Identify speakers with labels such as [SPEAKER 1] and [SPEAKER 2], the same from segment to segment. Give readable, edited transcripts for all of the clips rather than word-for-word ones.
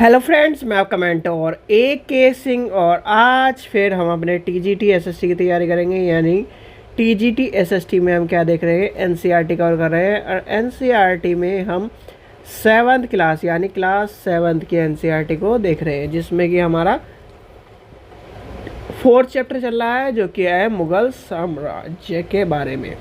[SPEAKER 1] Hello friends, मैं आपका mentor AK Singh और आज फिर हम अपने TGT SST की तैयारी करेंगे। यानी TGT SST में हम क्या देख रहे हैं, NCERT कवर कर रहे हैं। और NCERT में हम 7th क्लास यानी क्लास 7th की NCERT को देख रहे हैं, जिसमें कि हमारा 4th चैप्टर चल रहा है, जो कि है मुग़ल साम्राज्य के बारे में।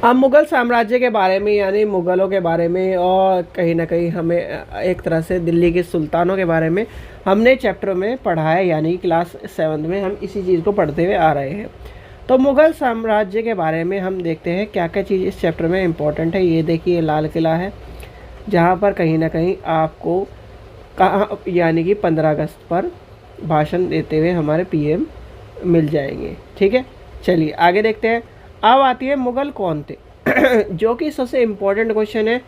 [SPEAKER 1] अब मुग़ल साम्राज्य के बारे में यानी मुग़लों के बारे में और कहीं ना कहीं हमें एक तरह से दिल्ली के सुल्तानों के बारे में हमने चैप्टर में पढ़ा है। यानी क्लास 7 में हम इसी चीज़ को पढ़ते हुए आ रहे हैं। तो मुग़ल साम्राज्य के बारे में हम देखते हैं क्या क्या चीज़ इस चैप्टर में इम्पोर्टेंट है। ये देखिए, लाल किला है, जहाँ पर कहीं ना कहीं आपको कहाँ यानी कि 15 अगस्त पर भाषण देते हुए हमारे PM मिल जाएंगे। ठीक है, चलिए आगे देखते हैं। अब आती है मुग़ल कौन थे जो कि सबसे इम्पोर्टेंट क्वेश्चन है।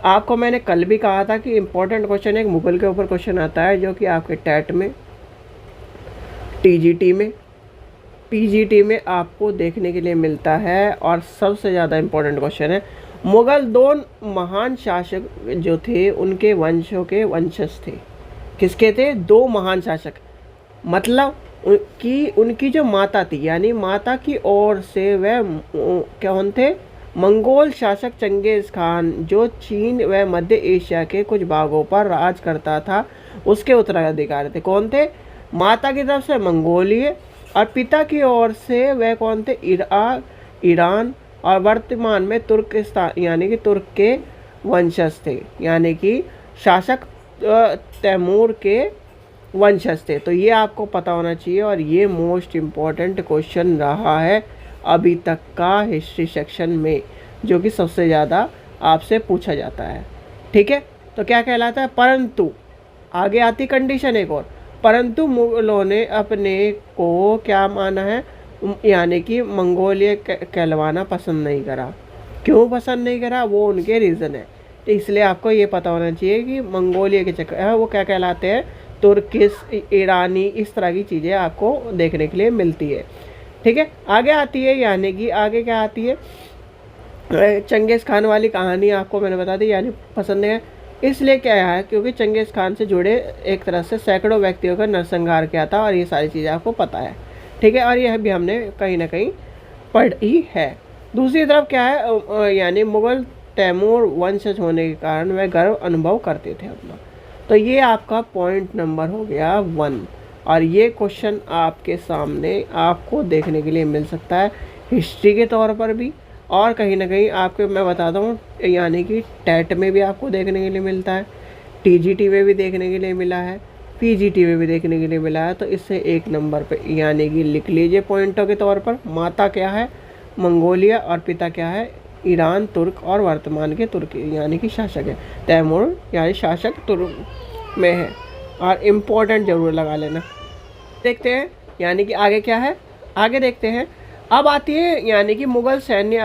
[SPEAKER 1] आपको मैंने कल भी कहा था कि इम्पोर्टेंट क्वेश्चन एक मुग़ल के ऊपर क्वेश्चन आता है, जो कि आपके टेट में, TGT में, PGT में आपको देखने के लिए मिलता है। और सबसे ज़्यादा इम्पोर्टेंट क्वेश्चन है, मुग़ल दो महान शासक जो थे उनके वंशों के वंशज थे। किसके थे? दो महान शासक, मतलब कि उनकी जो माता थी यानी माता की ओर से वह कौन थे? मंगोल शासक चंगेज़ खान, जो चीन व मध्य एशिया के कुछ भागों पर राज करता था, उसके उत्तराधिकारी थे। कौन थे? माता की तरफ से मंगोलिय और पिता की ओर से वह कौन थे? ईरान और वर्तमान में तुर्किस्तान यानी कि तुर्क के वंशज थे, यानी कि शासक तैमूर के वंशज थे। तो ये आपको पता होना चाहिए और ये मोस्ट इम्पॉर्टेंट क्वेश्चन रहा है अभी तक का हिस्ट्री सेक्शन में, जो कि सबसे ज़्यादा आपसे पूछा जाता है। ठीक है, तो क्या कहलाता है? परंतु आगे आती कंडीशन एक और, परंतु मुगलों ने अपने को क्या माना है, यानी कि मंगोलिय कहलवाना पसंद नहीं करा। क्यों पसंद नहीं करा? वो उनके रीज़न है। तो इसलिए आपको ये पता होना चाहिए कि मंगोलिया के चक्कर वो क्या कहलाते हैं, तुर्किश, ईरानी, इस तरह की चीज़ें आपको देखने के लिए मिलती है। ठीक है, आगे आती है, यानी कि आगे क्या आती है, चंगेज़ खान वाली कहानी आपको मैंने बता दी, यानी पसंद है। इसलिए क्या है, क्योंकि चंगेज़ खान से जुड़े एक तरह से सैकड़ों व्यक्तियों का नरसंहार किया था और ये सारी चीज़ें आपको पता है। ठीक है, और यह भी हमने कहीं ना कहीं पढ़ी है। दूसरी तरफ क्या है, यानी मुग़ल तैमूर वंशज होने के कारण वह गर्व अनुभव करते थे अपना। तो ये आपका पॉइंट नंबर हो गया 1। और ये क्वेश्चन आपके सामने आपको देखने के लिए मिल सकता है हिस्ट्री के तौर पर भी, और कहीं ना कहीं आपको मैं बताता हूँ, यानी कि टेट में भी आपको देखने के लिए मिलता है, TGT में भी देखने के लिए मिला है, PGT में भी देखने के लिए मिला है। तो इससे 1 नंबर पे यानी कि लिख लीजिए पॉइंटों के तौर पर, माता क्या है? मंगोलिया, और पिता क्या है? ईरान, तुर्क, और वर्तमान के तुर्की यानी कि शासक है तैमूर, यानी शासक तुर्क में है। और इम्पोर्टेंट ज़रूर लगा लेना। देखते हैं यानी कि आगे क्या है, आगे देखते हैं। अब आती है यानी कि मुग़ल सैन्य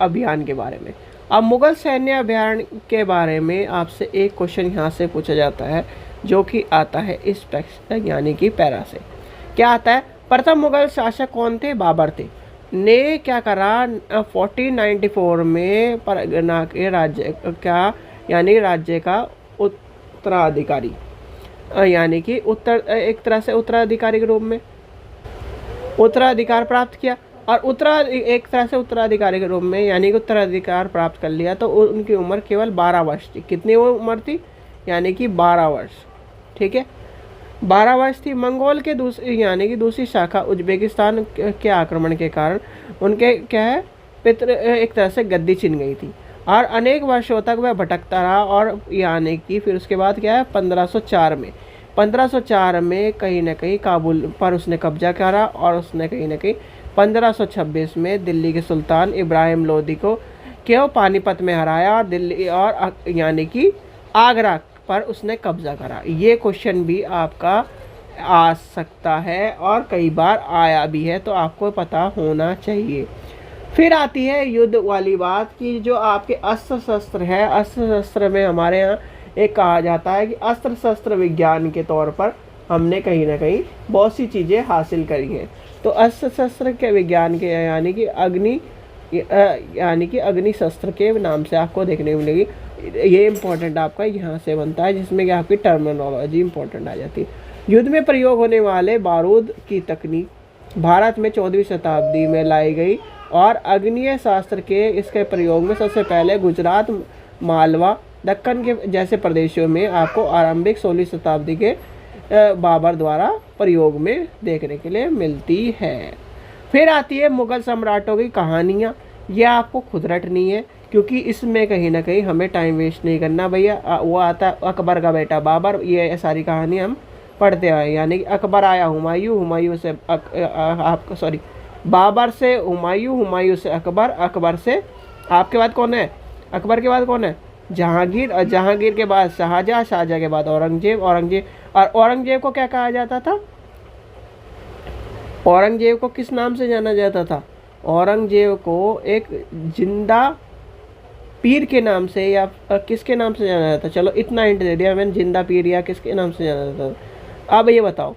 [SPEAKER 1] अभियान के बारे में। अब मुग़ल सैन्य अभियान के बारे में आपसे एक क्वेश्चन यहाँ से पूछा जाता है, जो कि आता है इस यानी कि पैरा से। क्या आता है? प्रथम मुग़ल शासक कौन थे? बाबर थे। ने क्या करा? 1494 में परगना के राज्य का यानी राज्य का उत्तराधिकारी यानी कि एक तरह से उत्तराधिकारी के रूप में उत्तराधिकार प्राप्त किया। और एक तरह से उत्तराधिकारी के रूप में यानी कि उत्तराधिकार प्राप्त कर लिया। तो उनकी उम्र केवल 12 वर्ष थी। कितनी वो उम्र थी? यानी कि 12 वर्ष। ठीक है, 12 वर्ष थी। मंगोल के यानी कि दूसरी शाखा उज्बेकिस्तान के आक्रमण के कारण उनके क्या है, पितृ एक तरह से गद्दी छिन गई थी और अनेक वर्षों तक वह भटकता रहा। और यानी कि फिर उसके बाद क्या है, 1504 में कहीं ना कहीं काबुल पर उसने कब्जा करा और उसने कहीं ना कहीं 1526 में दिल्ली के सुल्तान इब्राहिम लोदी को क्यों पानीपत में हराया और दिल्ली और यानी कि आगरा पर उसने कब्जा करा। ये क्वेश्चन भी आपका आ सकता है और कई बार आया भी है, तो आपको पता होना चाहिए। फिर आती है युद्ध वाली बात की, जो आपके अस्त्र शस्त्र है। अस्त्र शस्त्र में हमारे यहाँ एक कहा जाता है कि अस्त्र शस्त्र विज्ञान के तौर पर हमने कहीं ना कहीं बहुत सी चीज़ें हासिल करी हैं। तो अस्त्र शस्त्र के विज्ञान के यानी कि अग्नि शस्त्र के नाम से आपको देखने को मिलेगी। ये इम्पोर्टेंट आपका यहाँ से बनता है, जिसमें कि आपकी टर्मिनोलॉजी इम्पोर्टेंट आ जाती है। युद्ध में प्रयोग होने वाले बारूद की तकनीक भारत में 14वीं शताब्दी में लाई गई और आग्नेय शास्त्र के इसके प्रयोग में सबसे पहले गुजरात, मालवा, दक्कन के जैसे प्रदेशों में आपको आरंभिक 16वीं शताब्दी के बाबर द्वारा प्रयोग में देखने के लिए मिलती है। फिर आती है मुगल सम्राटों की कहानियाँ। ये आपको खुद रटनी है, क्योंकि इसमें कहीं ना कहीं हमें टाइम वेस्ट नहीं करना भैया। वो आता अकबर का बेटा बाबर, ये सारी कहानी हम पढ़ते आए। यानी कि अकबर आया हुमायूं, हुमायूं से आपका सॉरी बाबर से हुमायूं, हुमायूं से अकबर, अकबर से आपके बाद कौन है, अकबर के बाद कौन है, जहांगीर, और जहांगीर के बाद शाहजहाँ, शाहजहाँ के बाद औरंगजेब, औरंगजेब। और औरंगजेब को क्या कहा जाता था, औरंगजेब को किस नाम से जाना जाता था, औरंगजेब को एक जिंदा पीर के नाम से या किसके नाम से जाना जाता। चलो इतना हिंट दे दिया मैंने, जिंदा पीर या किसके नाम से जाना जाता। अब ये बताओ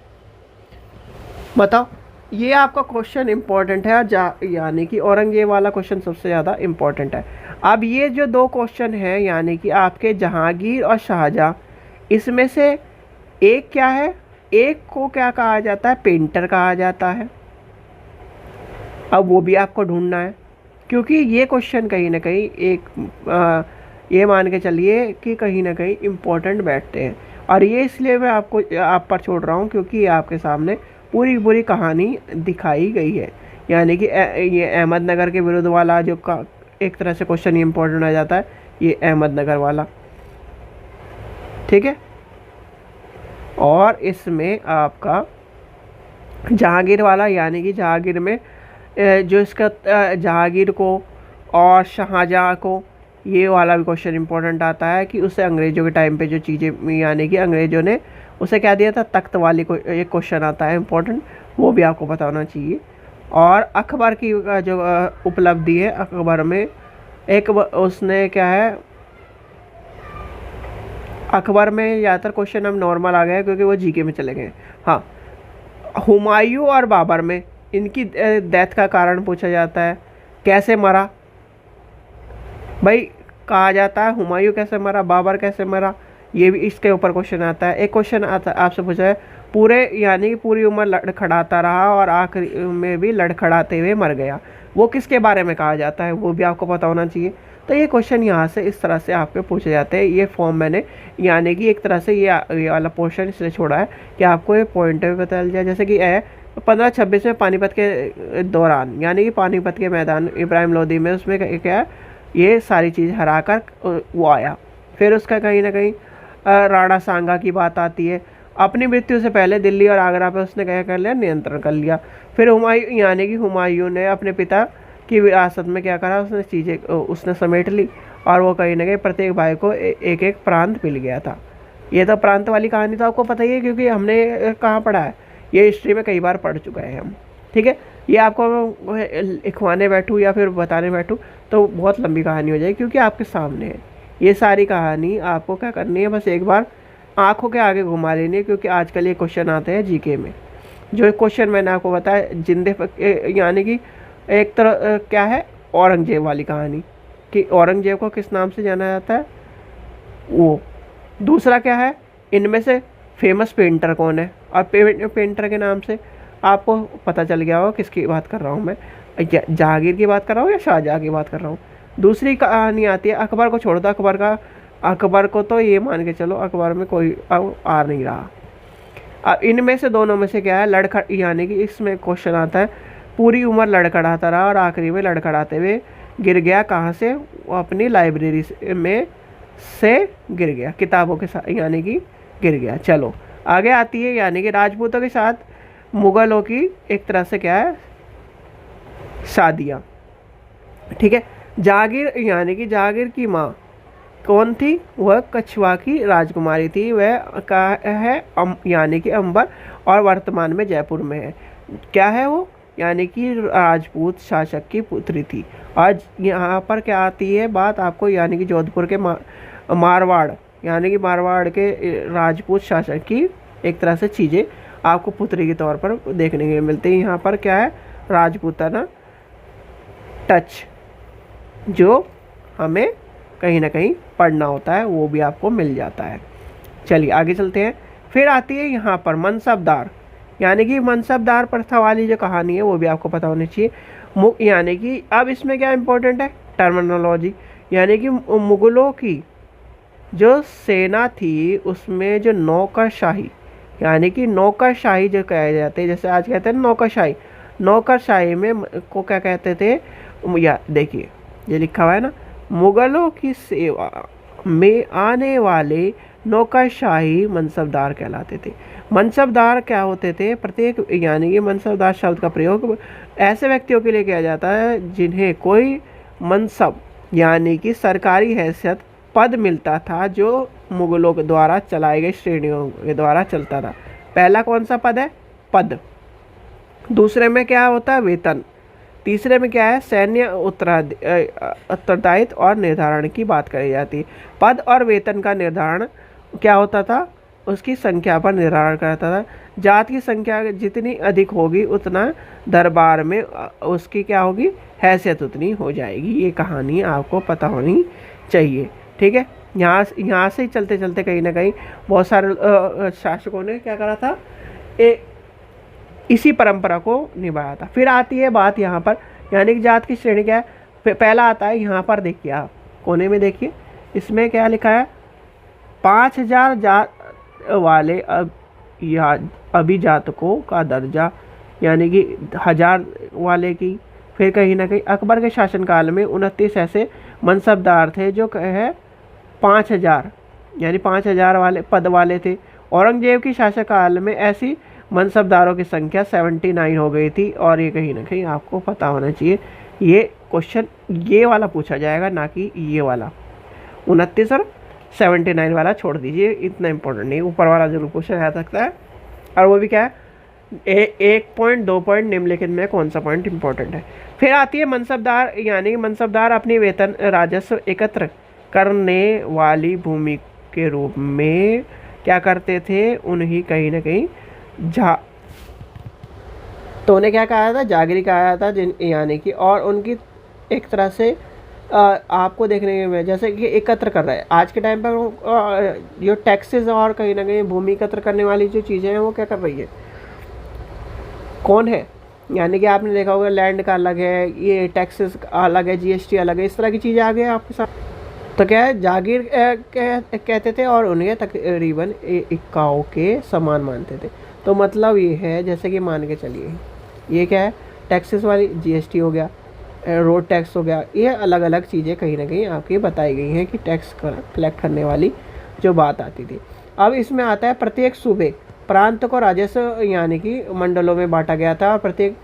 [SPEAKER 1] बताओ, ये आपका क्वेश्चन इंपॉर्टेंट है, यानी कि औरंगजेब वाला क्वेश्चन सबसे ज़्यादा इंपॉर्टेंट है। अब ये जो दो क्वेश्चन है, यानी कि आपके जहांगीर और शाहजहाँ, इसमें से एक क्या है, एक को क्या कहा जाता है, पेंटर कहा जाता है। अब वो भी आपको ढूंढना है, क्योंकि ये क्वेश्चन कहीं ना कहीं ये मान के चलिए कि कहीं ना कहीं इम्पोर्टेंट बैठते हैं। और ये इसलिए मैं आपको आप पर छोड़ रहा हूँ क्योंकि ये आपके सामने पूरी पूरी कहानी दिखाई गई है। यानी कि ये अहमदनगर के विरुद्ध वाला जो एक तरह से क्वेश्चन ये इम्पोर्टेंट आ जाता है, ये अहमदनगर वाला, ठीक है। और इसमें आपका जहांगीर वाला, यानी कि जहांगीर में जो इसका जहांगीर को और शाहजहाँ को, ये वाला भी क्वेश्चन इंपॉर्टेंट आता है कि उसे अंग्रेज़ों के टाइम पे जो चीज़ें, यानी कि अंग्रेज़ों ने उसे क्या दिया था, तख्त वाली को एक क्वेश्चन आता है इंपॉर्टेंट, वो भी आपको पता होना चाहिए। और अकबर की जो उपलब्धि है, अकबर में एक उसने क्या है, अकबर में ज़्यादातर क्वेश्चन हम नॉर्मल आ गए क्योंकि वो जीके में चले गए। हाँ, हुमायूं और बाबर में इनकी डेथ का कारण पूछा जाता है, कैसे मरा भाई, कहा जाता है हुमायूं कैसे मरा, बाबर कैसे मरा, ये भी इसके ऊपर क्वेश्चन आता है। एक क्वेश्चन आता आपसे पूछा है, पूरे यानी कि पूरी उम्र लड़खड़ाता रहा और आखिरी में भी लड़खड़ाते हुए मर गया, वो किसके बारे में कहा जाता है, वो भी आपको पता होना चाहिए। तो ये क्वेश्चन यहाँ से इस तरह से आपके पूछे जाते हैं। ये फॉर्म मैंने यानी कि एक तरह से ये वाला पोर्शन इसलिए छोड़ा है कि आपको ये पॉइंट भी पता चल जाए। जैसे कि 1526 में पानीपत के दौरान, यानी कि पानीपत के मैदान इब्राहिम लोदी में, उसमें क्या ये सारी चीज़ हरा कर वो आया। फिर उसका कहीं ना कहीं राणा सांगा की बात आती है, अपनी मृत्यु से पहले दिल्ली और आगरा पे उसने क्या कर लिया, नियंत्रण कर लिया। फिर हुमायूं, यानी कि हुमायूं ने अपने पिता की विरासत में क्या करा, उसने चीज़ें उसने समेट ली और वो कहीं ना कहीं प्रत्येक भाई को एक एक प्रांत मिल गया था। ये तो प्रांत वाली कहानी तो आपको पता ही है, क्योंकि हमने कहाँ पढ़ा है, ये हिस्ट्री में कई बार पढ़ चुका है हम, ठीक है। ये आपको लिखवाने बैठूँ या फिर बताने बैठूँ तो बहुत लंबी कहानी हो जाएगी, क्योंकि आपके सामने है ये सारी कहानी। आपको क्या करनी है, बस एक बार आंखों के आगे घुमा लेनी है, क्योंकि आजकल ये क्वेश्चन आते हैं जीके में। जो क्वेश्चन मैंने आपको बताया, जिंदे यानी कि एक तरह क्या है, औरंगजेब वाली कहानी कि औरंगजेब को किस नाम से जाना जाता है, वो। दूसरा क्या है, इनमें से फेमस पेंटर कौन है, और पेंटर के नाम से आपको पता चल गया होगा किसकी बात कर रहा हूँ मैं, जहांगीर की बात कर रहा हूँ या शाहजहाँ की बात कर रहा हूँ। दूसरी कहानी आती है, अकबर को छोड़ दो, अकबर को तो ये मान के चलो अकबर में कोई आ नहीं रहा। अब इनमें से दोनों में से क्या है, यानी कि इसमें क्वेश्चन आता है, पूरी उम्र लड़खड़ाता रहा और आखिरी में लड़खड़ाते हुए गिर गया, कहाँ से, वो अपनी लाइब्रेरी में से गिर गया, किताबों के साथ, यानी कि गिर गया। चलो आगे आती है, यानी कि राजपूतों के साथ मुगलों की एक तरह से क्या है, शादियाँ, ठीक है। जहांगीर, यानी कि जहांगीर की माँ कौन थी, वह कछवा की राजकुमारी थी, वह का है यानी कि अंबर, और वर्तमान में जयपुर में है। क्या है वो, यानी कि राजपूत शासक की पुत्री थी। आज यहाँ पर क्या आती है बात आपको, यानी कि जोधपुर के मारवाड़, यानी कि मारवाड़ के राजपूत शासक की एक तरह से चीज़ें आपको पुत्री के तौर पर देखने के लिए मिलती है। यहाँ पर क्या है, राजपूताना टच जो हमें कहीं ना कहीं पढ़ना होता है, वो भी आपको मिल जाता है। चलिए आगे चलते हैं। फिर आती है यहाँ पर मनसबदार, यानी कि मनसबदार प्रथा वाली जो कहानी है वो भी आपको पता होनी चाहिए। यानी कि अब इसमें क्या इंपॉर्टेंट है, टर्मिनोलॉजी, यानी कि मुगलों की जो सेना थी उसमें जो नौकरशाही, यानी कि नौकरशाही जो कहे जाते हैं, जैसे आज कहते हैं नौकरशाही, नौकरशाही में को क्या कहते थे, या देखिए ये लिखा हुआ है ना, मुगलों की सेवा में आने वाले नौकरशाही मनसबदार कहलाते थे। मनसबदार क्या होते थे, प्रत्येक, यानी कि मनसबदार शब्द का प्रयोग ऐसे व्यक्तियों के लिए किया जाता है जिन्हें कोई मनसब यानी कि सरकारी हैसियत पद मिलता था, जो मुगलों के द्वारा चलाए गए श्रेणियों के द्वारा चलता था। पहला कौन सा पद है, पद। दूसरे में क्या होता है, वेतन। तीसरे में क्या है, सैन्य उत्तरदायित्व और निर्धारण की बात करी जाती है। पद और वेतन का निर्धारण क्या होता था, उसकी संख्या पर निर्धारण करता था। जात की संख्या जितनी अधिक होगी उतना दरबार में उसकी क्या होगी, हैसियत उतनी हो जाएगी। ये कहानी आपको पता होनी चाहिए, ठीक है। यहाँ से चलते चलते कहीं ना कहीं बहुत सारे शासकों ने क्या करा था, इसी परंपरा को निभाया था। फिर आती है बात यहाँ पर, यानी कि जात की श्रेणी क्या है। पहला आता है यहाँ पर, देखिए आप कोने में देखिए, इसमें क्या लिखा है, 5000 जात वाले अभिजातकों का दर्जा, यानी कि 1000 वाले की। फिर कहीं ना कहीं अकबर के शासनकाल में 29 ऐसे मनसबदार थे जो है 5000, यानी 5000 वाले पद वाले थे। औरंगजेब की शासनकाल में ऐसी मनसबदारों की संख्या 79 हो गई थी। और ये कहीं ना कहीं आपको पता होना चाहिए, ये क्वेश्चन ये वाला पूछा जाएगा, ना कि ये वाला 29 और 79 वाला छोड़ दीजिए, इतना इंपॉर्टेंट नहीं। ऊपर वाला जरूर पूछा जा सकता है, और वो भी क्या है, 1 पॉइंट 2 पॉइंट निम्नलिखित में कौन सा पॉइंट इंपॉर्टेंट है। फिर आती है मनसबदार, यानी मनसबदार अपनी वेतन राजस्व एकत्र करने वाली भूमि के रूप में क्या करते थे, उन्हें कहीं ना कहीं तो उन्हें क्या कहा था, जागीरी कहा था, यानी कि, और उनकी एक तरह से आपको देखने में जैसे कि एकत्र कर रहा है। आज के टाइम पर जो टैक्सेस और कहीं ना कहीं भूमि एकत्र करने वाली जो चीज़ें हैं वो क्या कर रही है, कौन है, यानी कि आपने देखा होगा लैंड का अलग है, ये टैक्सेस अलग है, जीएसटी अलग है, इस तरह की चीज़ें आ गई आपके साथ। तो क्या है, जागीर कहते थे और उन्हें तकरीबन इक्काओं के समान मानते थे। तो मतलब ये है, जैसे कि मान के चलिए, ये क्या है, टैक्सेस वाली जीएसटी हो गया, रोड टैक्स हो गया, ये अलग अलग चीज़ें कहीं ना कहीं आपकी बताई गई हैं कि टैक्स कलेक्ट करने वाली जो बात आती थी। अब इसमें आता है प्रत्येक सूबे प्रांत को राजस्व यानी कि मंडलों में बांटा गया था, और प्रत्येक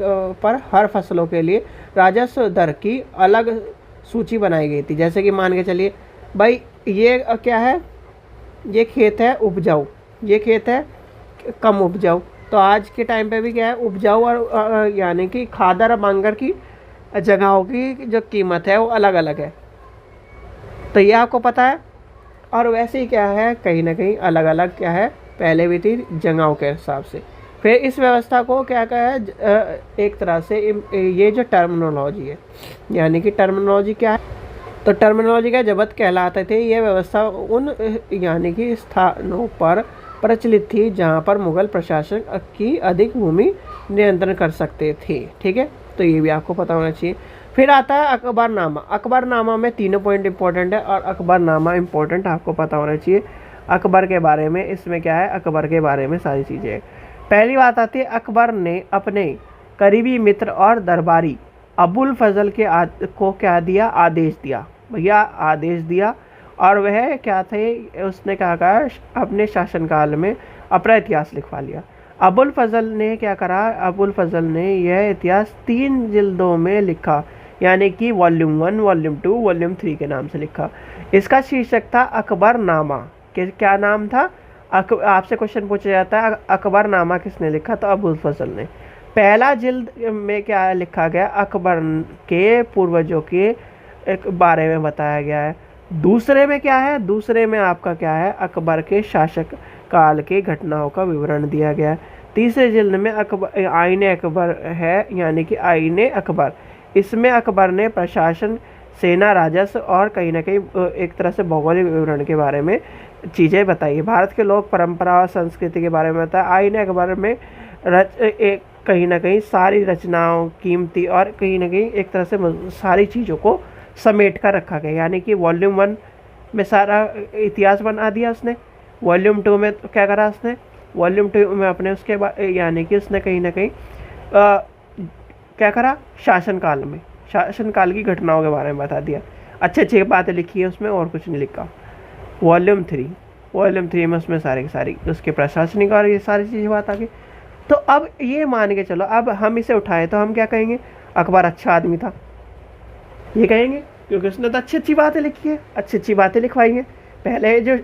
[SPEAKER 1] पर हर फसलों के लिए राजस्व दर की अलग सूची बनाई गई थी। जैसे कि मान के चलिए भाई, ये क्या है, ये खेत है उपजाऊ, ये खेत है कम उपजाऊ। तो आज के टाइम पे भी क्या है, उपजाऊ और यानी कि खादर और बांगर की जगहों की जो कीमत है वो अलग अलग है, तो ये आपको पता है। और वैसे ही क्या है, कहीं ना कहीं अलग अलग क्या है, पहले भी थी जगहों के हिसाब से। फिर इस व्यवस्था को क्या कहा है, एक तरह से ये जो टर्मिनोलॉजी है, यानी कि टर्मिनोलॉजी क्या है, तो टर्मिनोलॉजी का जबत कहलाते थे। ये व्यवस्था उन यानी कि स्थानों पर प्रचलित थी जहाँ पर मुगल प्रशासन की अधिक भूमि नियंत्रण कर सकते थे, ठीक है। तो ये भी आपको पता होना चाहिए। फिर आता है अकबरनामा। अकबरनामा में तीनों पॉइंट इंपॉर्टेंट है, और अकबरनामा इंपॉर्टेंट आपको पता होना चाहिए अकबर के बारे में। इसमें क्या है, अकबर के बारे में सारी चीज़ें। पहली बात आती है, अकबर ने अपने करीबी मित्र और दरबारी अबुल फजल को क्या दिया, आदेश दिया, भैया आदेश दिया। और वह क्या थे, उसने कहा अपने शासनकाल में अपना इतिहास लिखवा लिया। अबुल फजल ने क्या करा, अबुल फजल ने यह इतिहास 3 जिल्दों में लिखा, यानी कि वॉल्यूम 1, वॉल्यूम 2, वॉल्यूम 3 के नाम से लिखा। इसका शीर्षक था अकबरनामा। क्या नाम था, आपसे क्वेश्चन पूछा जाता है अकबरनामा किसने लिखा, तो अबुल फजल ने। पहला जिल्द में क्या लिखा गया, अकबर के पूर्वजों के बारे में बताया गया है। दूसरे में क्या है, दूसरे में आपका क्या है, अकबर के शासक काल के घटनाओं का विवरण दिया गया है। तीसरे जिल्द में अकबर आईने अकबर है, यानी कि आईने अकबर। इसमें अकबर ने प्रशासन सेना, राजस्व और कहीं ना कहीं एक तरह से भौगोलिक विवरण के बारे में चीज़ें बताइए। भारत के लोक परंपरा और संस्कृति के बारे में बताया। आईने अकबर में कहीं ना कहीं सारी रचनाओं, कीमती और कहीं ना कहीं एक तरह से सारी चीज़ों को समेट कर रखा गया, यानी कि वॉल्यूम 1 में सारा इतिहास बना दिया उसने। वॉल्यूम 2 में क्या करा उसने, वॉल्यूम 2 में अपने उसके बाद यानी कि उसने कहीं ना कहीं क्या करा, शासनकाल की घटनाओं के बारे में बता दिया। अच्छी अच्छी बातें लिखी है उसमें और कुछ नहीं लिखा। वॉल्यूम 3 में उसमें सारी उसके प्रशासनिक और ये सारी चीज़ें बात आ गई। तो अब ये मान के चलो, अब हम इसे उठाएं तो हम क्या कहेंगे, अकबर अच्छा आदमी था, ये कहेंगे, क्योंकि उसने तो अच्छी अच्छी बातें लिखी है, अच्छी अच्छी बातें लिखवाई हैं। पहले जो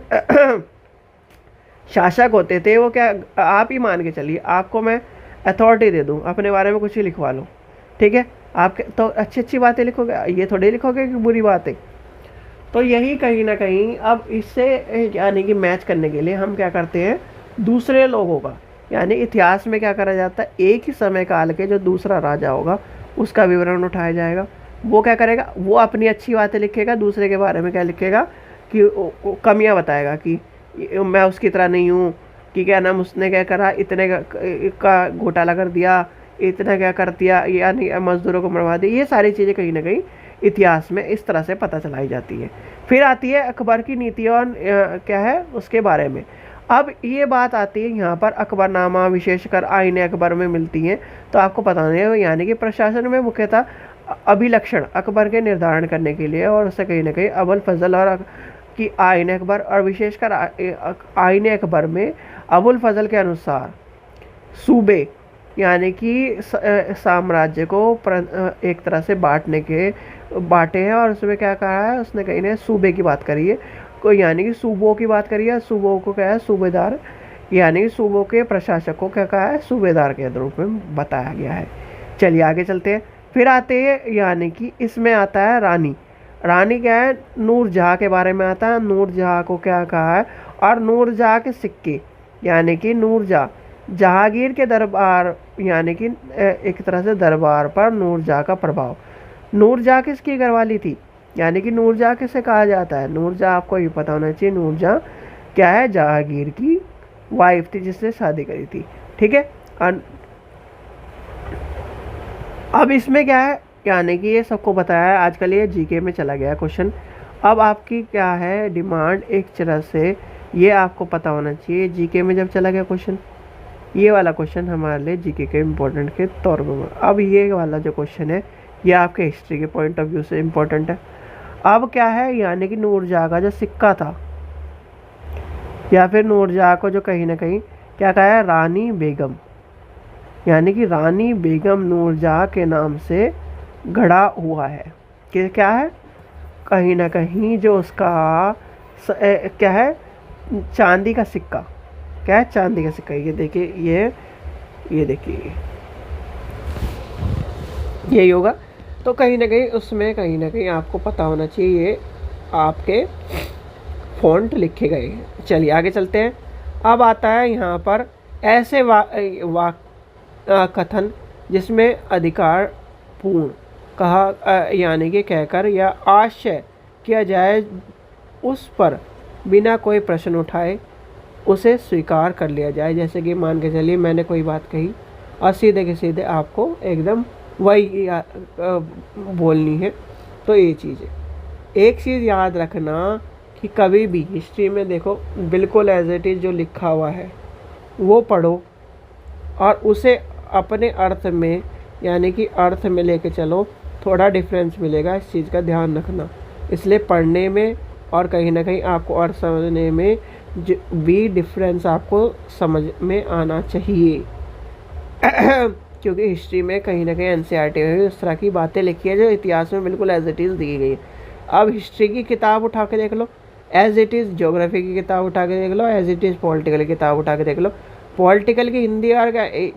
[SPEAKER 1] शासक होते थे वो क्या, आप ही मान के चलिए, आपको मैं अथॉरिटी दे दूं, अपने बारे में कुछ ही लिखवा लो, ठीक है, आप तो अच्छी अच्छी बातें लिखोगे, ये थोड़ी लिखोगे कि बुरी बातें। तो यही कहीं ना कहीं अब इससे यानी कि मैच करने के लिए हम क्या करते हैं, दूसरे लोगों का, यानी इतिहास में क्या करा जाता है, एक ही समय काल के जो दूसरा राजा होगा उसका विवरण उठाया जाएगा। वो क्या करेगा, वो अपनी अच्छी बातें लिखेगा, दूसरे के बारे में क्या लिखेगा कि कमियां बताएगा कि मैं उसकी तरह नहीं हूँ, कि क्या नाम उसने क्या करा, इतने का घोटाला कर दिया, इतना क्या कर दिया, यानी मजदूरों को मरवा दिया। ये सारी चीज़ें कहीं ना कहीं इतिहास में इस तरह से पता चलाई जाती है। फिर आती है अकबर की नीतियों और क्या है उसके बारे में। अब ये बात आती है यहाँ पर अकबरनामा विशेषकर आईने अकबर में मिलती हैं। तो आपको पता नहीं है, यानी कि प्रशासन में मुख्यतः अभिलक्षण अकबर के निर्धारण करने के लिए, और उससे कहीं ना कहीं अबुल फजल और की आईने अकबर, और विशेषकर आईने अकबर में अबुल फजल के अनुसार सूबे यानी कि साम्राज्य को एक तरह से बांटे हैं, और उसमें क्या कहा है उसने, कहीं ने सूबे की बात करी है, कोई यानी कि सूबों की बात करी है। सूबों को क्या है, सूबेदार, यानी कि सूबों के प्रशासक को क्या कहा है, सूबेदार के रूप में बताया गया है। चलिए आगे चलते हैं। फिर आते हैं यानी कि इसमें आता है रानी क्या है, नूरजहाँ के बारे में आता है। नूरजहाँ को क्या कहा है, और नूरजहाँ के सिक्के, यानी कि नूरजहाँ जहांगीर के दरबार, यानी कि एक तरह से दरबार पर नूरजहाँ का प्रभाव। नूरजहाँ किसकी घरवाली थी, यानी कि नूरजहाँ किसे कहा जाता है, नूरजहाँ आपको ये पता होना चाहिए, नूरजहाँ क्या है, जहांगीर की वाइफ थी जिसने शादी करी थी, ठीक है। अब इसमें क्या है, यानी कि ये सबको बताया है, आजकल ये जीके में चला गया क्वेश्चन। अब आपकी क्या है डिमांड, एक तरह से ये आपको पता होना चाहिए, जीके में जब चला गया क्वेश्चन, ये वाला क्वेश्चन हमारे लिए जीके के इम्पोर्टेंट के तौर पर। अब ये वाला जो क्वेश्चन है ये आपके हिस्ट्री के पॉइंट ऑफ व्यू से इम्पोर्टेंट है। अब क्या है, यानी कि नूरजहाँ का जो सिक्का था, या फिर नूरजहाँ को जो कहीं ना कहीं क्या कहा है, रानी बेगम, यानी कि रानी बेगम नूरजहाँ के नाम से गढ़ा हुआ है, कि क्या है, कहीं ना कहीं जो उसका क्या है, चांदी का सिक्का, क्या है, चांदी का सिक्का। ये देखिए, ये देखिए यही होगा। तो कहीं ना कहीं उसमें कहीं ना कहीं आपको पता होना चाहिए, ये आपके फॉन्ट लिखे गए हैं। चलिए आगे चलते हैं। अब आता है यहाँ पर ऐसे कथन जिसमें अधिकार पूर्ण कहा, यानी कि कहकर या आशय किया जाए, उस पर बिना कोई प्रश्न उठाए उसे स्वीकार कर लिया जाए। जैसे कि मान के चलिए मैंने कोई बात कही और सीधे के सीधे आपको एकदम वही बोलनी है। तो ये चीज़ है, एक चीज़ याद रखना कि कभी भी हिस्ट्री में देखो, बिल्कुल एज इट इज़ जो लिखा हुआ है वो पढ़ो और उसे अपने अर्थ में, यानी कि अर्थ में लेके चलो, थोड़ा डिफरेंस मिलेगा, इस चीज़ का ध्यान रखना। इसलिए पढ़ने में और कहीं ना कहीं आपको अर्थ समझने में भी डिफरेंस आपको समझ में आना चाहिए। क्योंकि हिस्ट्री में कहीं ना कहीं एनसीईआरटी में उस तरह की बातें लिखी है जो इतिहास में बिल्कुल एज इट इज़ दी गई है। अब हिस्ट्री की किताब उठा के देख लो, एज इट इज़ ज्योग्राफी की किताब उठा के देख लो, एज इट इज़ पॉलिटिकल की किताब उठा के देख लो। पॉलिटिकल की हिंदी और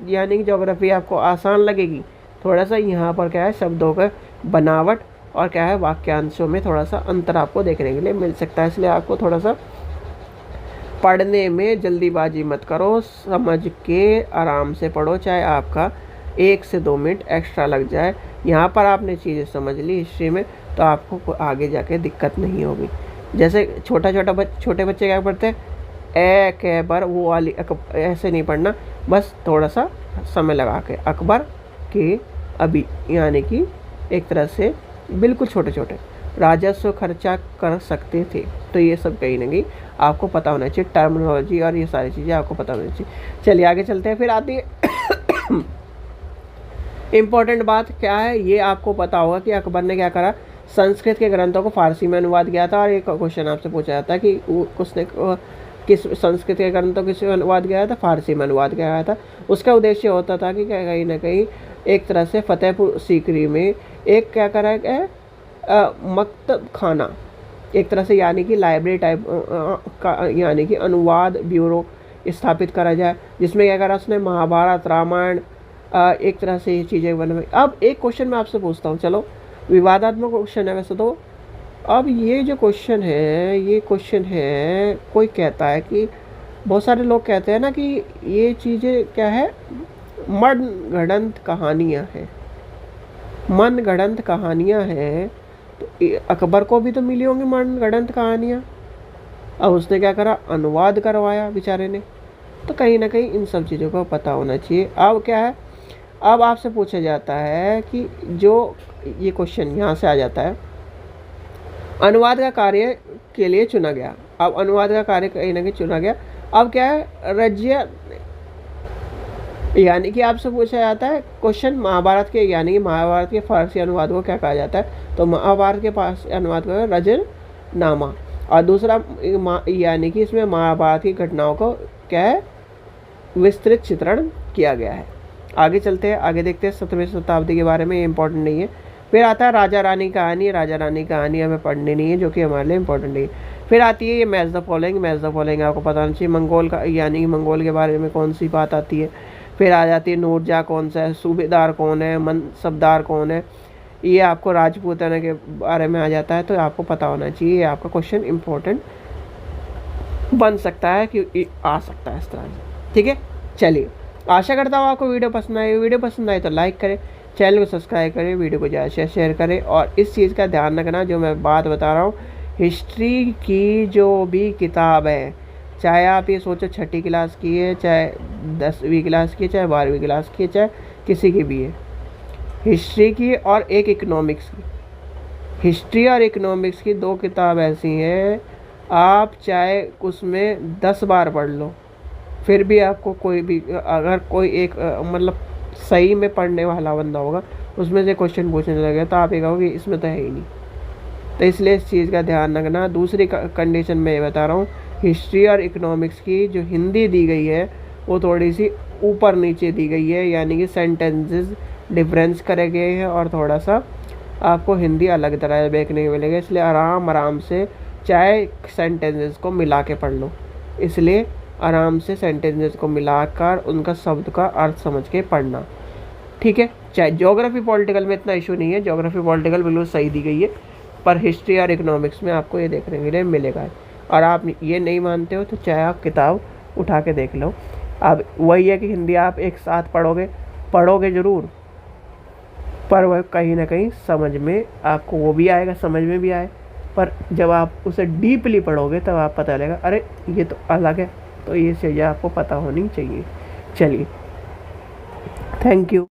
[SPEAKER 1] यानी कि ज्योग्राफी आपको आसान लगेगी, थोड़ा सा यहाँ पर क्या है शब्दों का बनावट और क्या है वाक्यांशों में थोड़ा सा अंतर आपको देखने के लिए मिल सकता है। इसलिए आपको थोड़ा सा पढ़ने में जल्दीबाजी मत करो, समझ के आराम से पढ़ो, चाहे आपका 1 से 2 मिनट एक्स्ट्रा लग जाए, यहाँ पर आपने चीज़ें समझ ली हिस्ट्री में, तो आपको आगे जाके दिक्कत नहीं होगी। जैसे छोटे बच्चे क्या पढ़ते हैं, ए के बर, वो वाली ऐसे नहीं पढ़ना, बस थोड़ा सा समय लगा के अकबर के अभी, यानी कि एक तरह से बिल्कुल छोटे छोटे राजस्व खर्चा कर सकते थे। तो ये सब कहीं ना कहीं आपको पता होना चाहिए, टर्मिनोलॉजी और ये सारी चीज़ें आपको पता होनी चाहिए। चलिए आगे चलते हैं। फिर आती है इम्पोर्टेंट बात क्या है, ये आपको पता होगा कि अकबर ने क्या करा, संस्कृत के ग्रंथों को फारसी में अनुवाद किया था। और एक क्वेश्चन आपसे पूछा जाता है कि उसने किस संस्कृत के ग्रंथों किस अनुवाद किया था, फारसी में अनुवाद किया गया था। उसका उद्देश्य होता था कि कहीं ना कहीं एक तरह से फतेहपुर सीकरी में एक क्या करा है, मकतब खाना एक तरह से, यानी कि लाइब्रेरी टाइप का, यानी कि अनुवाद ब्यूरो स्थापित करा जाए, जिसमें क्या करा उसने, महाभारत रामायण एक तरह से ये चीज़ें बनवाई। अब एक क्वेश्चन मैं आपसे पूछता हूँ, चलो विवादात्मक क्वेश्चन है वैसे तो। अब ये जो क्वेश्चन है, ये क्वेश्चन है, कोई कहता है कि, बहुत सारे लोग कहते हैं ना कि ये चीज़ें क्या है, मनगढ़ंत कहानियाँ हैं, मनगढ़ंत कहानियाँ हैं। तो अकबर को भी तो मिली होंगी मनगढ़ंत कहानियाँ। अब उसने क्या करा, अनुवाद करवाया बेचारे ने। तो कहीं ना कहीं इन सब चीज़ों को पता होना चाहिए। अब क्या है, अब आपसे पूछा जाता है कि जो ये क्वेश्चन यहाँ से आ जाता है, अनुवाद का कार्य के लिए चुना गया। अब अनुवाद का कार्य कहीं ना कहीं चुना गया। अब क्या है, रज्य, यानी कि आपसे पूछा जाता है क्वेश्चन, महाभारत के, यानी कि महाभारत के फारसी अनुवाद को क्या कहा जाता है, तो महाभारत के फारसी अनुवाद को रजनामा। और दूसरा यानी कि इसमें महाभारत की घटनाओं को क्या है, विस्तृत चित्रण किया गया है। आगे चलते हैं, आगे देखते हैं 17वीं शताब्दी के बारे में, ये इंपॉर्टेंट नहीं है। फिर आता है राजा रानी कहानी। राजा रानी कहानी हमें पढ़नी नहीं है, जो कि हमारे लिए इंपॉर्टेंट नहीं है। फिर आती है ये match the following. Match the following आपको पता होना चाहिए, मंगोल का, यानी कि मंगोल के बारे में कौन सी बात आती है। फिर आ जाती है नूरजहाँ कौन सा है, सूबेदार कौन है, मनसबदार कौन है, ये आपको राजपूताना के बारे में आ जाता है। तो आपको पता होना चाहिए, ये आपका क्वेश्चन इंपॉर्टेंट बन सकता है, कि आ सकता है इस तरह से। ठीक है, चलिए आशा करता हूँ आपको वीडियो पसंद आई। वीडियो पसंद आई तो लाइक करें, चैनल को सब्सक्राइब करें, वीडियो को ज़्यादा से शेयर करें। और इस चीज़ का ध्यान रखना, जो मैं बात बता रहा हूँ, हिस्ट्री की जो भी किताब है, चाहे आप ये सोचो 6ठी क्लास की है, चाहे 10वीं क्लास की, चाहे 12वीं क्लास की, चाहे किसी की भी है, हिस्ट्री की और एक इकोनॉमिक्स की, हिस्ट्री और इकोनॉमिक्स की 2 किताब ऐसी हैं, आप चाहे उसमें 10 बार पढ़ लो, फिर भी आपको कोई भी, अगर कोई एक मतलब सही में पढ़ने वाला बंदा होगा, उसमें से क्वेश्चन पूछने लगे, तो आप ये कहोगे इसमें तो है ही नहीं। तो इसलिए इस चीज़ का ध्यान रखना। दूसरी कंडीशन में ये बता रहा हूँ, हिस्ट्री और इकोनॉमिक्स की जो हिंदी दी गई है, वो थोड़ी सी ऊपर नीचे दी गई है, यानी कि सेंटेंसेस डिफरेंस करे गए हैं, और थोड़ा सा आपको हिंदी अलग तरह से देखने को मिलेगा। इसलिए आराम से चाहे सेंटेंसेस को मिला के पढ़ लो, इसलिए आराम से सेंटेंसेस को मिलाकर उनका शब्द का अर्थ समझ के पढ़ना। ठीक है, चाहे ज्योग्राफी पॉलिटिकल में इतना इशू नहीं है, ज्योग्राफी पॉलिटिकल बिल्कुल सही दी गई है, पर हिस्ट्री और इकोनॉमिक्स में आपको ये देखने के लिए मिलेगा। और आप ये नहीं मानते हो तो चाहे आप किताब उठा के देख लो। अब वही है कि हिंदी आप एक साथ पढ़ोगे ज़रूर, पर वह कहीं ना कहीं समझ में आपको वो भी आएगा, समझ में भी आए, पर जब आप उसे डीपली पढ़ोगे तब आप पता लगेगा, अरे ये तो अलग है। तो ये चीज़ें आपको पता होनी चाहिए। चलिए, थैंक यू।